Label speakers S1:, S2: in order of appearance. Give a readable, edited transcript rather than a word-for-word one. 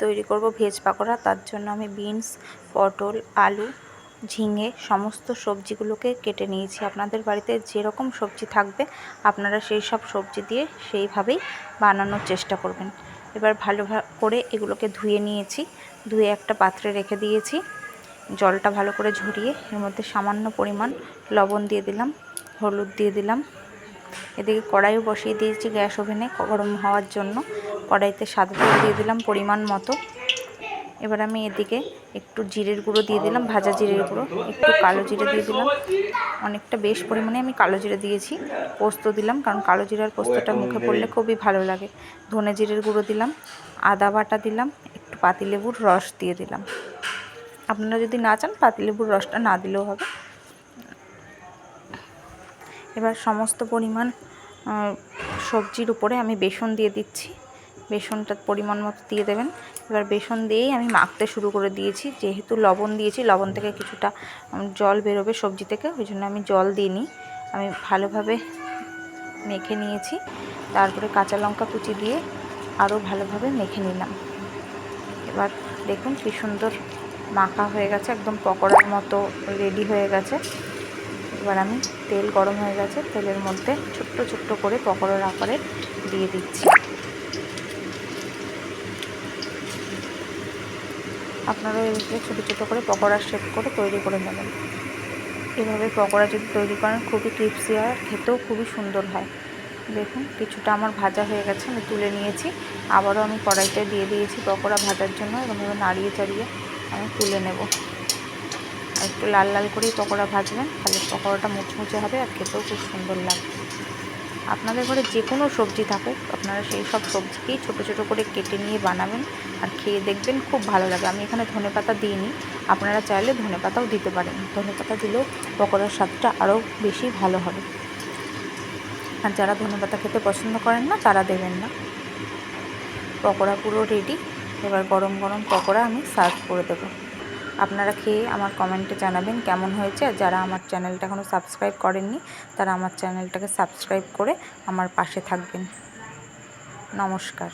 S1: তৈরি করব ভেজ পাকোড়া। তার জন্য আমি বিনস, পটল, আলু, ঝিঙে সমস্ত সবজিগুলোকে কেটে নিয়েছি। আপনাদের বাড়িতে যেরকম সবজি থাকবে আপনারা সেই সব সবজি দিয়ে সেইভাবেই বানানোর চেষ্টা করবেন। এবার ভালো করে এগুলোকে ধুয়ে নিয়েছি। ধুয়ে একটা পাত্রে রেখে দিয়েছি। জলটা ভালো করে ঝরিয়ে এর মধ্যে সামান্য পরিমাণ লবণ দিয়ে দিলাম, হলুদ দিয়ে দিলাম। এদিকে কড়াইও বসিয়ে দিয়েছি গ্যাস ওভেনে গরম হওয়ার জন্য। কড়াইতে সাদা তেল দিয়ে দিলাম পরিমাণ মতো। এবার আমি এদিকে একটু জিরের গুঁড়ো দিয়ে দিলাম, ভাজা জিরের গুঁড়ো, একটু কালো জিরে দিয়ে দিলাম। অনেকটা বেশ পরিমাণে আমি কালো জিরে দিয়েছি। পোস্ত দিলাম, কারণ কালো জিরার পোস্তটা মুখে পড়লে খুবই ভালো লাগে। ধনে জিরের গুঁড়ো দিলাম, আদা বাটা দিলাম, একটু পাতিলেবুর রস দিয়ে দিলাম। আপনারা যদি না চান পাতিলেবুর রসটা না দিলেও হবে। এবার সমস্ত পরিমাণ সবজির উপরে আমি বেসন দিয়ে দিচ্ছি। বেসনটা পরিমাণ মতো দিয়ে দেবেন। এবার বেসন দিয়েই আমি মাখতে শুরু করে দিয়েছি। যেহেতু লবণ দিয়েছি, লবণ থেকে কিছুটা জল বেরোবে সবজি থেকে, ওই জন্য আমি জল দিইনি। আমি ভালোভাবে মেখে নিয়েছি। তারপরে কাঁচা লঙ্কা কুচি দিয়ে আরও ভালোভাবে মেখে নিলাম। এবার দেখুন কি সুন্দর মাখা হয়ে গেছে, একদম পকোড়ার মতো রেডি হয়ে গেছে। এবার আমি তেল গরম হয়ে গেছে, তেলের মধ্যে ছোট্ট ছোট্ট করে পকোড়ার আকারে দিয়ে দিচ্ছি। আপনারাও এভাবে ছোটো ছোটো করে পকোড়ার শেপ করে তৈরি করে নেবেন। এভাবে পকোড়া যদি তৈরি করেন খুবই ক্রিপসি হয়, খেতেও খুবই সুন্দর হয়। দেখুন কিছুটা আমার ভাজা হয়ে গেছে, আমি তুলে নিয়েছি। আবারও আমি কড়াইতে দিয়ে দিয়েছি পকোড়া ভাজার জন্য। এরকমভাবে নাড়িয়ে চাড়িয়ে আমি তুলে নেব। আর একটু লাল লাল করেই পকোড়া ভাজবেন, তাহলে পকোড়াটা মুচমুচে হবে আর খেতেও খুব সুন্দর লাগবে। আপনাদের ঘরে যে কোনো সবজি থাকুক, আপনারা সেই সব সবজিকেই ছোটো ছোটো করে কেটে নিয়ে বানাবেন আর খেয়ে দেখবেন, খুব ভালো লাগে। আমি এখানে ধনেপাতা দিইনি, আপনারা চাইলে ধনেপাতাও দিতে পারেন। ধনেপাতা দিলেও পকোড়ার স্বাদটা আরও বেশি ভালো হবে। আর যারা ধনেপাতা খেতে পছন্দ করেন না তারা দেবেন না। পকোড়া পুরো রেডি। এবার গরম গরম পকোড়া আমি সার্ভ করে দেবো। আপনারা খেয়ে আমার কমেন্টে জানাবেন কেমন হয়েছে। আর যারা আমার চ্যানেলটা এখনও সাবস্ক্রাইব করেননি তারা আমার চ্যানেলটাকে সাবস্ক্রাইব করে আমার পাশে থাকবেন। নমস্কার।